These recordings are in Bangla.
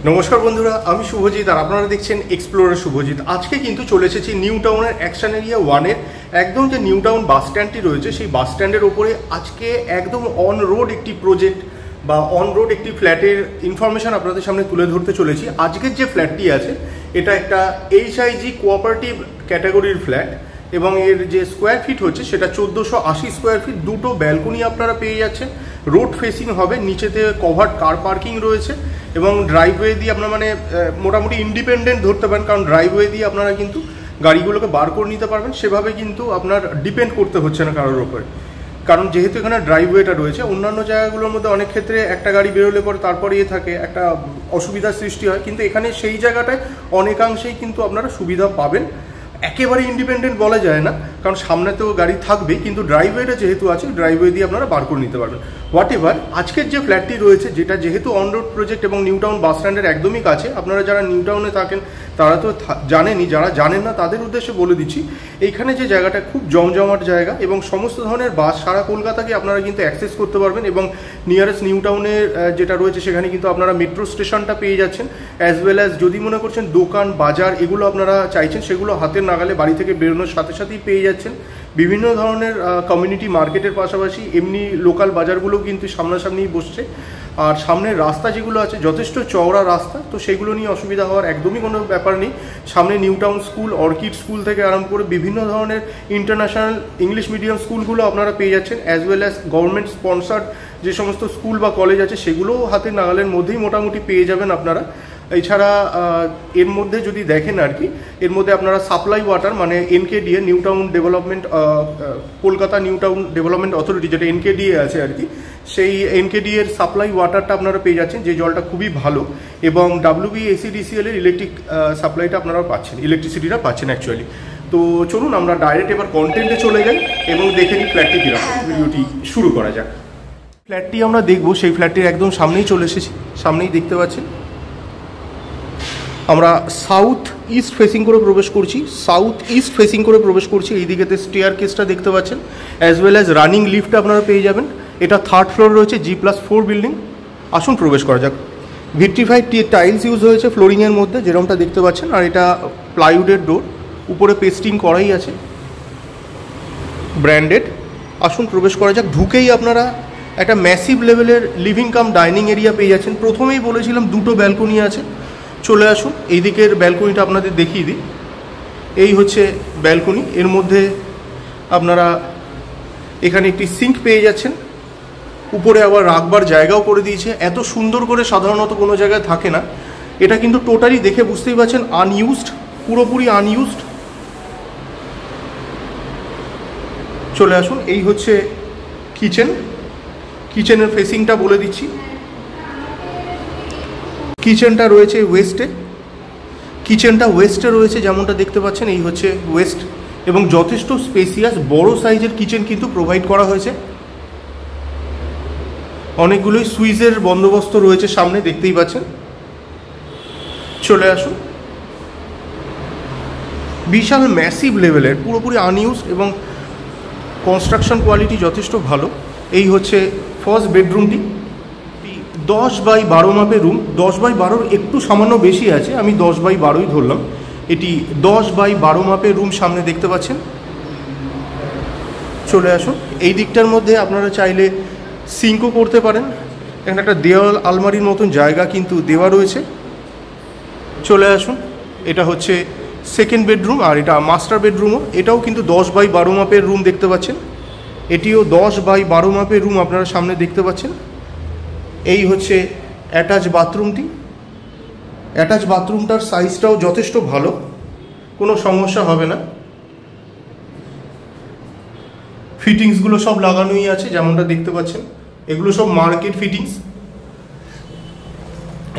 নমস্কার বন্ধুরা, আমি শুভজিৎ আর আপনারা দেখছেন এক্সপ্লোরার শুভজিৎ। আজকে কিন্তু চলে এসেছি নিউ টাউনের অ্যাকশন এরিয়া 1-এর একদম যে নিউ টাউন বাস স্ট্যান্ডটি রয়েছে সেই বাস স্ট্যান্ডের ওপরে আজকে একদম অন রোড একটি প্রজেক্ট বা অন রোড একটি ফ্ল্যাটের ইনফরমেশন আপনাদের সামনে তুলে ধরতে চলেছি। আজকের যে ফ্ল্যাটটি আছে এটা একটা HIG কোঅপারেটিভ ক্যাটাগরির ফ্ল্যাট এবং এর যে স্কোয়ার ফিট হচ্ছে সেটা 1480 স্কোয়ার ফিট। দুটো ব্যালকনি আপনারা পেয়ে যাচ্ছেন, রোড ফেসিং হবে, নিচেতে কভার্ড কার পার্কিং রয়েছে এবং ড্রাইভওয়ে দিয়ে আপনারা মোটামুটি ইন্ডিপেন্ডেন্ট ধরতে পারেন, কারণ ড্রাইভওয়ে দিয়ে আপনারা কিন্তু গাড়িগুলোকে বার করে নিতে পারবেন। সেভাবে কিন্তু আপনার ডিপেন্ড করতে হচ্ছে না কারোর ওপরে, কারণ যেহেতু এখানে ড্রাইভওয়েটা রয়েছে। অন্যান্য জায়গাগুলোর মধ্যে অনেক ক্ষেত্রে একটা গাড়ি বেরোলে পরে তারপরে থাকে একটা অসুবিধার সৃষ্টি হয়, কিন্তু এখানে সেই জায়গাটায় অনেকাংশেই কিন্তু আপনারা সুবিধা পাবেন। একেবারে ইন্ডিপেন্ডেন্ট বলা যায় না, কারণ সামনে তো গাড়ি থাকবে, কিন্তু ড্রাইভওয়েটা যেহেতু আছে ড্রাইভওয়ে দিয়ে আপনারা বার করে নিতে পারবেন। হোয়াট এভার, আজকের যে ফ্ল্যাটটি রয়েছে যেটা যেহেতু অন রোড প্রজেক্ট এবং নিউ টাউন বাস স্ট্যান্ডের একদমই কাছে, আপনারা যারা নিউ টাউনে থাকেন তারা তো জানেনই, যারা জানেন না তাদের উদ্দেশ্যে বলে দিচ্ছি। এইখানে যে জায়গাটা খুব জমজমাট জায়গা এবং সমস্ত ধরনের বাস সারা কলকাতাকে আপনারা কিন্তু অ্যাক্সেস করতে পারবেন এবং নিয়ারেস্ট নিউ টাউনের যেটা রয়েছে সেখানে কিন্তু আপনারা মেট্রো স্টেশনটা পেয়ে যাচ্ছেন, অ্যাজ ওয়েল অ্যাজ যদি মনে করছেন দোকান বাজার এগুলো আপনারা চাইছেন সেগুলো হাতের নাগালে বাড়ি থেকে বেরোনোর সাথে সাথেই পেয়ে যাচ্ছেন। বিভিন্ন ধরনের কমিউনিটি মার্কেটের পাশাপাশি এমনি লোকাল বাজারগুলোও কিন্তু সামনাসামনি বসছে। আর সামনের রাস্তা যেগুলো আছে যথেষ্ট চওড়া রাস্তা, তো সেগুলো নিয়ে অসুবিধা হওয়ার একদমই কোনো ব্যাপার নেই। সামনে new town school, orchid school থেকে আরম্ভ করে বিভিন্ন ধরনের ইন্টারন্যাশনাল ইংলিশ মিডিয়াম স্কুলগুলো আপনারা পেয়ে যাচ্ছেন, as well as government sponsored যে সমস্ত স্কুল বা কলেজ আছে সেগুলোও হাতের নাগালের মধ্যেই মোটামুটি পেয়ে যাবেন আপনারা। এছাড়া এর মধ্যে যদি দেখেন আর কি, এর মধ্যে আপনারা সাপ্লাই ওয়াটার মানে NKDA new town development Kolkata new town development authority যেটা NKDA আছে আর কি, সেই NKDA এর সাপ্লাই ওয়াটারটা আপনারা পেয়ে যাচ্ছেন, যে জলটা খুবই ভালো। এবং WBACDCL এর ইলেকট্রিক সাপ্লাইটা আপনারা পাচ্ছেন, ইলেকট্রিসিটিটা পাচ্ছেন অ্যাকচুয়ালি। তো চলুন আমরা ডাইরেক্ট এবার কন্টেন্টে চলে যাই এবং দেখে নিই ফ্ল্যাটটি কীরকম। ভিডিওটি শুরু করা যাক। ফ্ল্যাটটি আমরা দেখবো, সেই ফ্ল্যাটটির একদম সামনেই চলে এসেছি, সামনেই দেখতে পাচ্ছেন। আমরা সাউথ ইস্ট ফেসিং করে প্রবেশ করছি, এই দিকেতে স্টেয়ার কেসটা দেখতে পাচ্ছেন, as well as running lift আপনারা পেয়ে যাবেন। এটা 3rd ফ্লোর রয়েছে, G+4 বিল্ডিং। আসুন প্রবেশ করা যাক। ভিট্রিফাইড টাইলস ইউজ হয়েছে ফ্লোরিংয়ের মধ্যে, যেরকমটা দেখতে পাচ্ছেন। আর এটা প্লাইউডের ডোর, উপরে পেস্টিং করাই আছে, ব্র্যান্ডেড। আসুন প্রবেশ করা যাক। ঢুকেই আপনারা একটা ম্যাসিভ লেভেলের লিভিং কাম ডাইনিং এরিয়া পেয়ে যাচ্ছেন। প্রথমেই বলেছিলাম দুটো ব্যালকনি আছে, চলে আসুন এই দিকের ব্যালকনিটা আপনাদের দেখিয়ে দিই। এই হচ্ছে ব্যালকনি, এর মধ্যে আপনারা এখানে একটি সিঙ্ক পেয়ে যাচ্ছেন, উপরে আবার রাখবার জায়গাও করে দিয়েছে। এত সুন্দর করে সাধারণত কোনো জায়গায় থাকে না, এটা কিন্তু টোটালি দেখে বুঝতেই পারছেন আনইউজড, পুরোপুরি আনইউজড। চলে আসুন, এই হচ্ছে কিচেনের ফেসিংটা বলে দিচ্ছি। কিচেনটা রয়েছে ওয়েস্টে রয়েছে, যেমনটা দেখতে পাচ্ছেন। এই হচ্ছে ওয়েস্ট এবং যথেষ্ট স্পেসিয়াস বড় সাইজের কিচেন কিন্তু প্রোভাইড করা হয়েছে। অনেকগুলোই সুইচের বন্দোবস্ত রয়েছে সামনে, দেখতেই পাচ্ছেন। চলে আসুন, বিশাল ম্যাসিভ লেভেলের, পুরোপুরি আনইউজড এবং কনস্ট্রাকশন কোয়ালিটি যথেষ্ট ভালো। এই হচ্ছে ফার্স্ট বেডরুমটি, 10x12 মাপের রুম। 10x12 একটু সামান্য বেশি আছে, আমি 10x12ই ধরলাম। এটি 10x12 মাপের রুম সামনে দেখতে পাচ্ছেন। চলে আসুন, এই দিকটার মধ্যে আপনারা চাইলে সিঙ্কও করতে পারেন। এখানে একটা দেওয়াল আলমারির মতন জায়গা কিন্তু দেওয়া রয়েছে। চলে আসুন, এটা হচ্ছে সেকেন্ড বেডরুম আর এটা মাস্টার বেডরুমও। এটাও কিন্তু 10x12 মাপের রুম দেখতে পাচ্ছেন। এটিও 10x12 মাপের রুম আপনারা সামনে দেখতে পাচ্ছেন। এই হচ্ছে অ্যাটাচ বাথরুমটার সাইজটাও যথেষ্ট ভালো, কোনো সমস্যা হবে না। ফিটিংসগুলো সব লাগানোই আছে, যেমনটা দেখতে পাচ্ছেন। এগুলো সব মার্কেট ফিটিংস,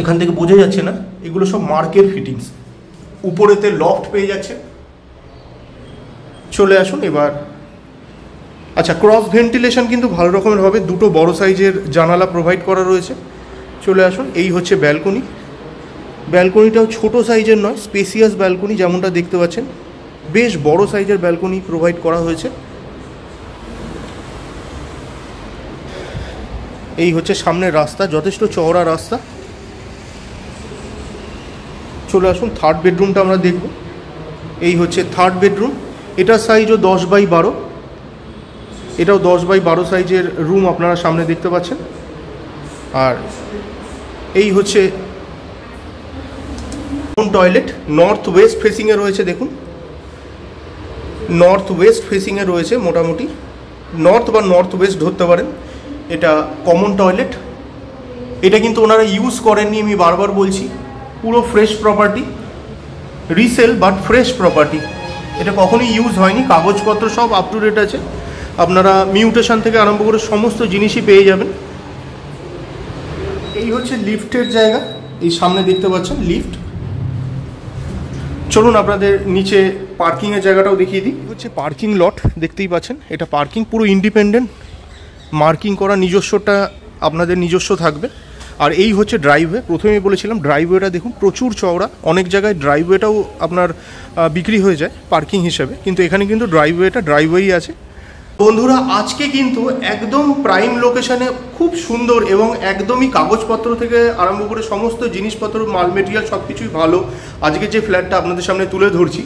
এখান থেকে বোঝা যাচ্ছে না, এগুলো সব মার্কেট ফিটিংস। উপরেতে লফট পেয়ে যাচ্ছে। চলে আসুন এবার। আচ্ছা, ক্রস ভেন্টিলেশন কিন্তু ভালো রকমের হবে, দুটো বড় সাইজের জানালা প্রোভাইড করা রয়েছে। চলে আসুন, এই হচ্ছে ব্যালকনিটাও ছোট সাইজের নয়, স্পেসিয়াস ব্যালকনি, যেমনটা দেখতে পাচ্ছেন। বেশ বড় সাইজের ব্যালকনি প্রোভাইড করা হয়েছে। এই হচ্ছে সামনের রাস্তা, যথেষ্ট চওড়া রাস্তা। চলে আসুন থার্ড বেডরুমটা আমরা দেখব। এই হচ্ছে থার্ড বেডরুম, এটার সাইজও 10x12, এটাও 10x12 সাইজের রুম আপনারা সামনে দেখতে পাচ্ছেন। আর এই হচ্ছে টয়লেট, নর্থ ওয়েস্ট ফেসিংয়ে রয়েছে। দেখুন নর্থ ওয়েস্ট ফেসিংয়ে রয়েছে, মোটামুটি নর্থ বা নর্থ ওয়েস্ট ধরতে পারেন। এটা কমন টয়লেট, এটা কিন্তু ওনারা ইউজ করেননি, আমি বারবার বলছি, পুরো fresh property, resale but fresh property, এটা কখনোই ইউজ হয়নি, কাগজপত্র সব আপ টু ডেট আছে, আপনারা মিউটেশন থেকে আরম্ভ করে সমস্ত জিনিসই পেয়ে যাবেন। এই হচ্ছে লিফটের জায়গা, এই সামনে দেখতে পাচ্ছেন লিফট। চলুন আপনাদের নিচে পার্কিংয়ের জায়গাটাও দেখিয়ে দিই। হচ্ছে পার্কিং লট, দেখতেই পাচ্ছেন, এটা পার্কিং পুরো ইন্ডিপেন্ডেন্ট, মার্কিং করা, নিজস্বটা আপনাদের নিজস্ব থাকবে। আর এই হচ্ছে ড্রাইভওয়ে, প্রথমেই বলেছিলাম ড্রাইভওয়েটা দেখুন প্রচুর চওড়া, অনেক জায়গায় ড্রাইভওয়েটাও আপনার বিক্রি হয়ে যায় পার্কিং হিসেবে, কিন্তু এখানে কিন্তু ড্রাইভওয়েই আছে। বন্ধুরা আজকে কিন্তু একদম প্রাইম লোকেশনে খুব সুন্দর এবং একদমই কাগজপত্র থেকে আরম্ভ করে সমস্ত জিনিসপত্র, মাল মেটেরিয়াল সব কিছুই ভালো। আজকে যে ফ্ল্যাটটা আপনাদের সামনে তুলে ধরছি,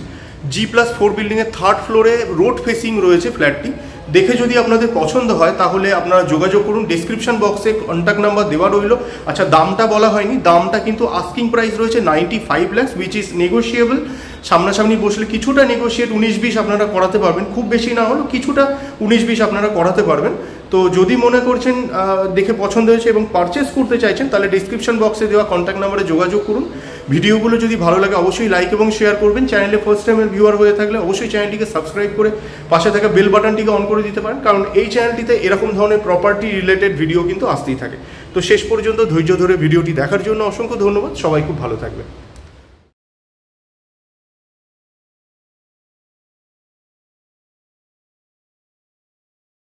G+4 বিল্ডিংয়ের থার্ড ফ্লোরে রোড ফেসিং রয়েছে ফ্ল্যাটটি। দেখে যদি আপনাদের পছন্দ হয় তাহলে আপনারা যোগাযোগ করুন, ডেসক্রিপশন বক্সে কন্ট্যাক্ট নাম্বার দেওয়া রইল। আচ্ছা, দামটা বলা হয়নি, দামটা কিন্তু আস্কিং প্রাইস রয়েছে 95 লাখ, উইচ ইজ নেগোশিয়েবল। সামনাসামনি বসলে কিছুটা নেগোশিয়েট 19-20 আপনারা করাতে পারবেন, খুব বেশি না হলেও কিছুটা 19-20 আপনারা করাতে পারবেন। তো যদি মনে করছেন দেখে পছন্দ হয়েছে এবং পারচেস করতে চাইছেন, তাহলে ডিসক্রিপশন বক্সে দেওয়া কন্ট্যাক্ট নাম্বারে যোগাযোগ করুন। ভিডিওগুলো যদি ভালো লাগে অবশ্যই লাইক এবং শেয়ার করবেন। চ্যানেলে ফার্স্ট টাইমের ভিউয়ার হয়ে থাকলে অবশ্যই চ্যানেলটিকে সাবস্ক্রাইব করে পাশে থাকা বেল বাটনটিকে অন করে দিতে পারেন, কারণ এই চ্যানেলটিতে এরকম ধরনের প্রপার্টি রিলেটেড ভিডিও কিন্তু আসতেই থাকে। তো শেষ পর্যন্ত ধৈর্য ধরে ভিডিওটি দেখার জন্য অসংখ্য ধন্যবাদ, সবাই খুব ভালো থাকবেন।